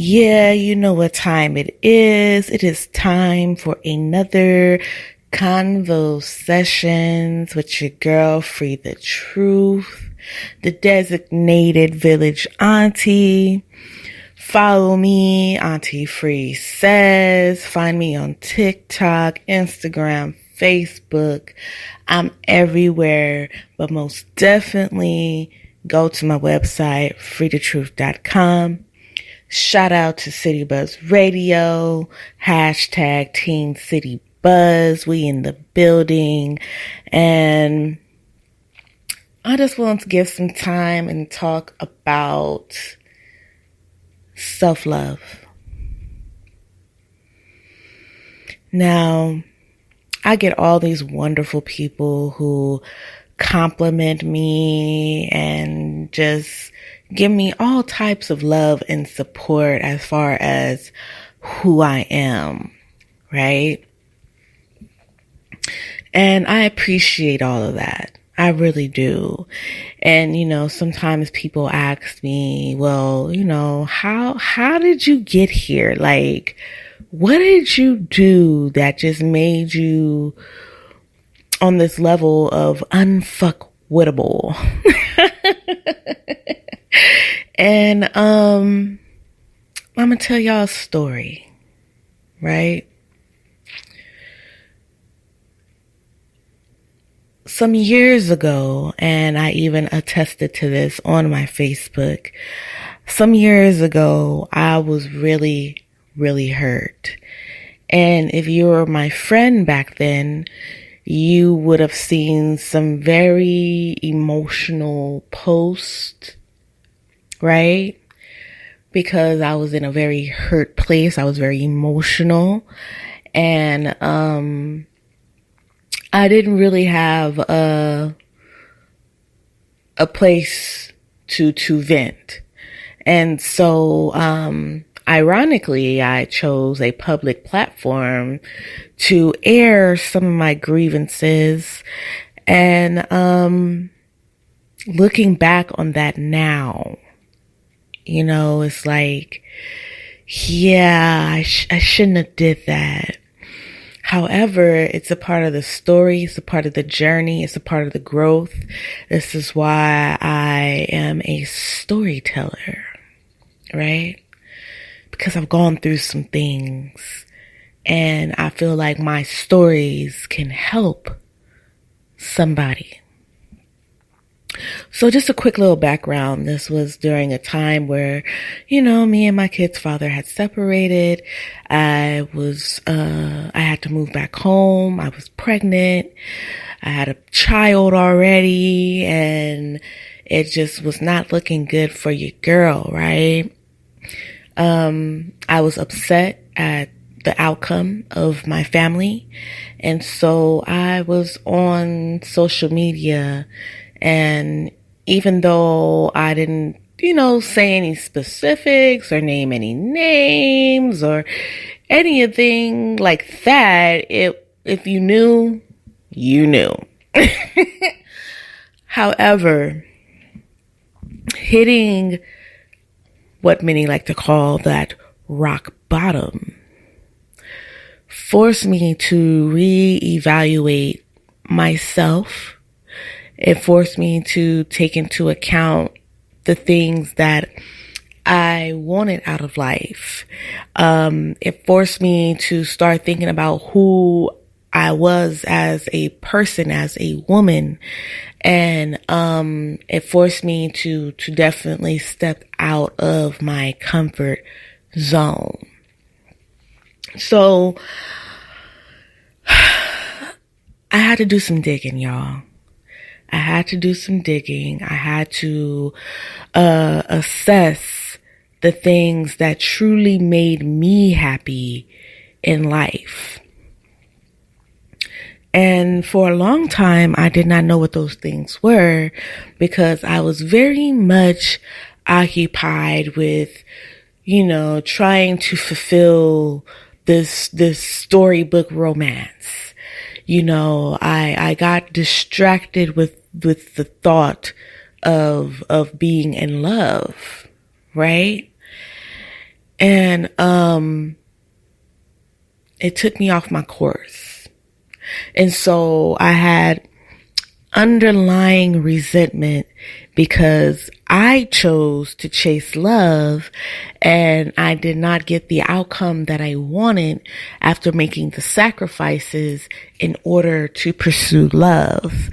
Yeah, you know what time it is. It is time for another Convo Sessions with your girl, Phree Tha Truth, the designated village auntie. Follow me, Auntie Phree says. Find me on TikTok, Instagram, Facebook. I'm everywhere, but most definitely go to my website, freethatruth.com. Shout out to City Buzz Radio, hashtag Team City Buzz. We in the building. And I just want to give some time and talk about self-love. Now, I get all these wonderful people who compliment me and just give me all types of love and support as far as who I am, right? And I appreciate all of that. I really do. And, sometimes people ask me, well, how did you get here? Like, what did you do that just made you on this level of unfuckwittable? And I'm gonna tell y'all a story, right? Some years ago, and I even attested to this on my Facebook, some years ago, I was really, really hurt. And if you were my friend back then, you would have seen some very emotional posts, right? Because I was in a very hurt place. I was very emotional. And I didn't really have a place to vent. And so ironically, I chose a public platform to air some of my grievances. And looking back on that now, it's like, yeah, I shouldn't have did that. However, it's a part of the story. It's a part of the journey. It's a part of the growth. This is why I am a storyteller, right? Because I've gone through some things and I feel like my stories can help somebody. So just a quick little background. This was during a time where, me and my kid's father had separated. I had to move back home. I was pregnant. I had a child already, and it just was not looking good for your girl, right? I was upset at the outcome of my family. And so I was on social media, and even though I didn't, say any specifics or name any names or anything like that, if you knew, you knew. However, hitting what many like to call that rock bottom forced me to reevaluate myself. It forced me to take into account the things that I wanted out of life. It forced me to start thinking about who I was as a person, as a woman. And it forced me to definitely step out of my comfort zone. So I had to do some digging, y'all. I had to do some digging. I had to assess the things that truly made me happy in life. And for a long time, I did not know what those things were because I was very much occupied with, trying to fulfill this storybook romance. I got distracted with the thought of being in love, right? And it took me off my course. And so I had underlying resentment because I chose to chase love and I did not get the outcome that I wanted after making the sacrifices in order to pursue love.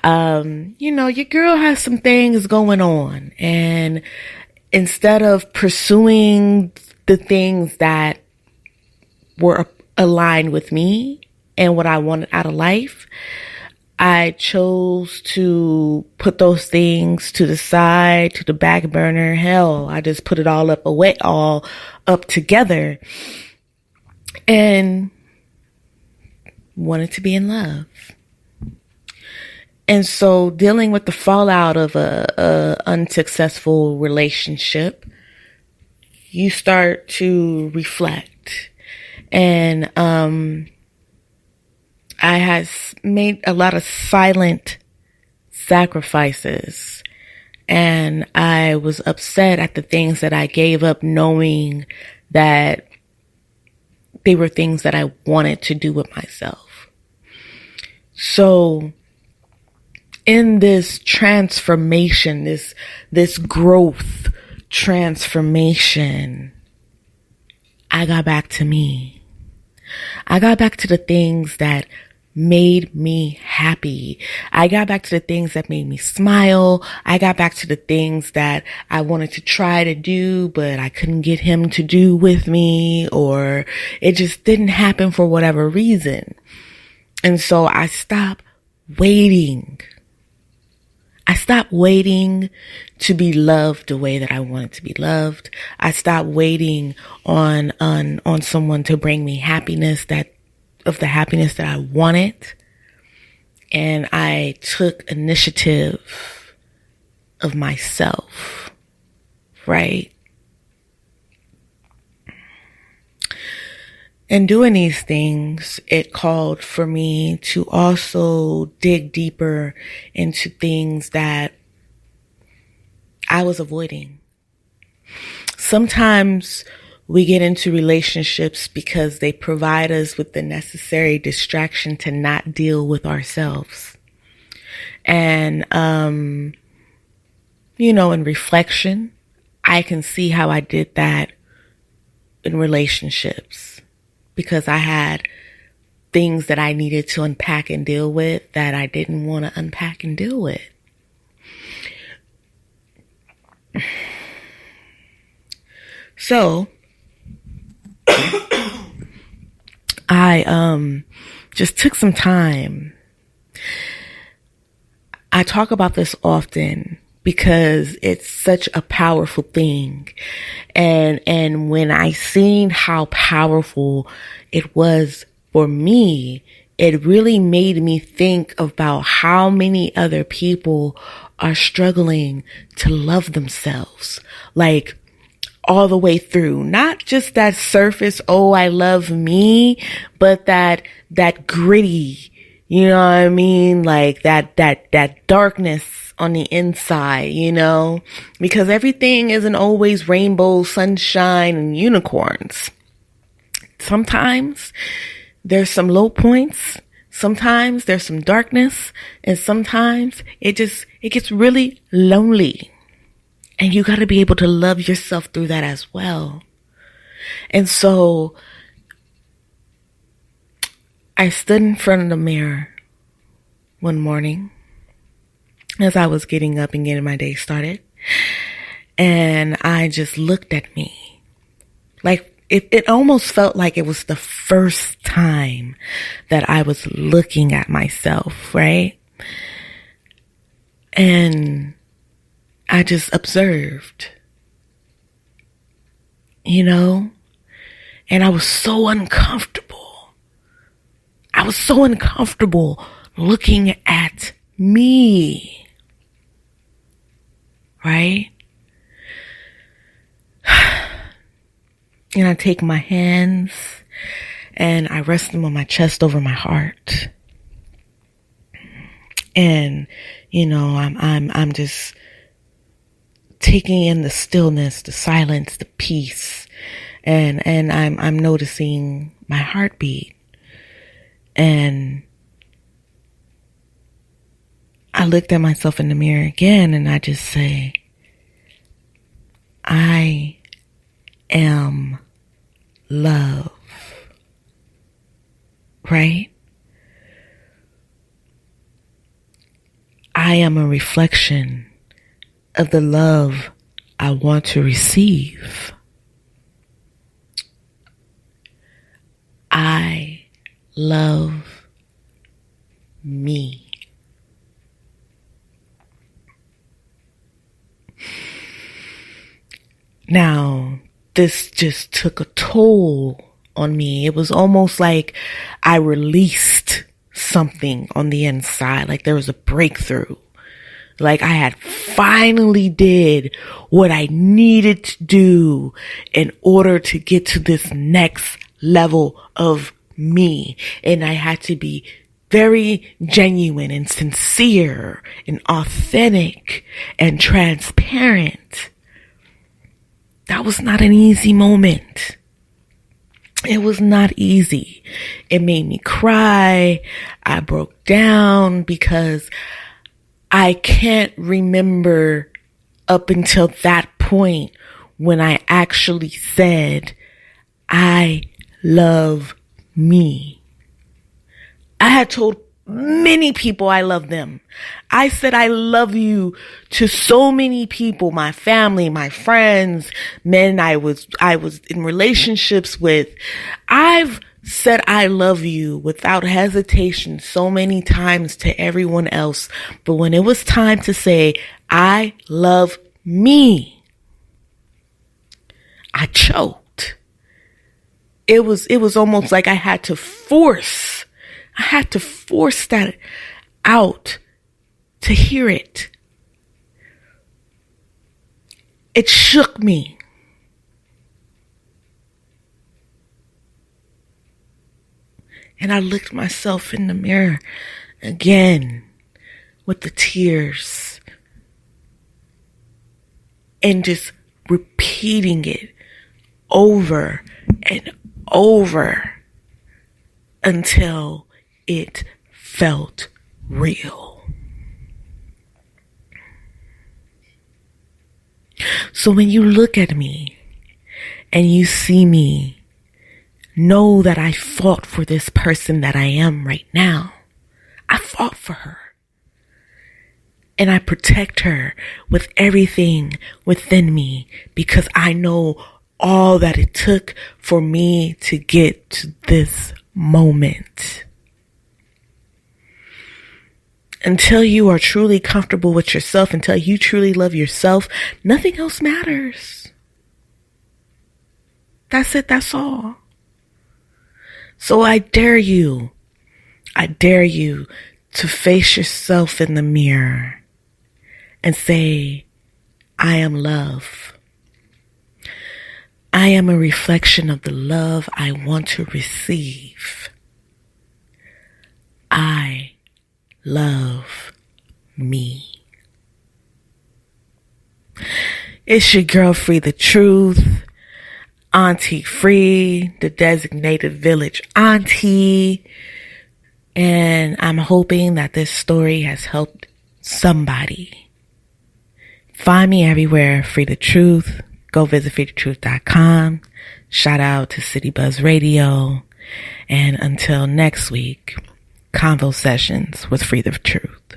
Your girl has some things going on, and instead of pursuing the things that were aligned with me and what I wanted out of life, I chose to put those things to the side, to the back burner. Hell, I just put it all up together and wanted to be in love. And so dealing with the fallout of a unsuccessful relationship, you start to reflect. And I had made a lot of silent sacrifices, and I was upset at the things that I gave up, knowing that they were things that I wanted to do with myself. So in this transformation, this growth transformation, I got back to me. I got back to the things that made me happy. I got back to the things that made me smile. I got back to the things that I wanted to try to do, but I couldn't get him to do with me, or it just didn't happen for whatever reason. And so I stopped waiting. I stopped waiting to be loved the way that I wanted to be loved. I stopped waiting on someone to bring me happiness, the happiness that I wanted. And I took initiative of myself, right? And doing these things, it called for me to also dig deeper into things that I was avoiding. Sometimes we get into relationships because they provide us with the necessary distraction to not deal with ourselves. And, in reflection, I can see how I did that in relationships, because I had things that I needed to unpack and deal with that I didn't want to unpack and deal with. So I just took some time. I talk about this often because it's such a powerful thing. And when I seen how powerful it was for me, it really made me think about how many other people are struggling to love themselves, like all the way through. Not just that surface, oh, I love me, but that gritty, you know what I mean? Like that darkness on the inside, because everything isn't always rainbow, sunshine, and unicorns. Sometimes there's some low points. Sometimes there's some darkness, and sometimes it gets really lonely. And you got to be able to love yourself through that as well. And so I stood in front of the mirror one morning as I was getting up and getting my day started. And I just looked at me. Like it almost felt like it was the first time that I was looking at myself, right? And I just observed, and I was so uncomfortable. I was so uncomfortable looking at me, right? And I take my hands and I rest them on my chest over my heart. And, I'm just taking in the stillness, the silence, the peace and I'm noticing my heartbeat. And I looked at myself in the mirror again, and I just say, I am love. Right? I am a reflection of the love I want to receive. I love me. Now, this just took a toll on me. It was almost like I released something on the inside, like there was a breakthrough. Like I had finally did what I needed to do in order to get to this next level of me. And I had to be very genuine and sincere and authentic and transparent. That was not an easy moment. It was not easy. It made me cry. I broke down because I can't remember up until that point when I actually said, I love me. I had told many people I love them. I said I love you to so many people, my family, my friends, men I was in relationships with. I've said I love you without hesitation so many times to everyone else. But when it was time to say I love me, I choked. It was almost like I had to force that out to hear it. It shook me. And I looked myself in the mirror again with the tears and just repeating it over and over until it felt real. So when you look at me and you see me, know that I fought for this person that I am right now. I fought for her. And I protect her with everything within me because I know all that it took for me to get to this moment. Until you are truly comfortable with yourself, until you truly love yourself, nothing else matters. That's it. That's all. So I dare you to face yourself in the mirror and say, I am love. I am a reflection of the love I want to receive. I love me. It's your girl, Phree Tha Truth, Auntie Phree, the designated village auntie. And I'm hoping that this story has helped somebody. Find me everywhere, Phree Tha Truth. Go visit freethatruth.com. Shout out to City Buzz Radio. And until next week, Convo Sessions with Phree Tha Truth.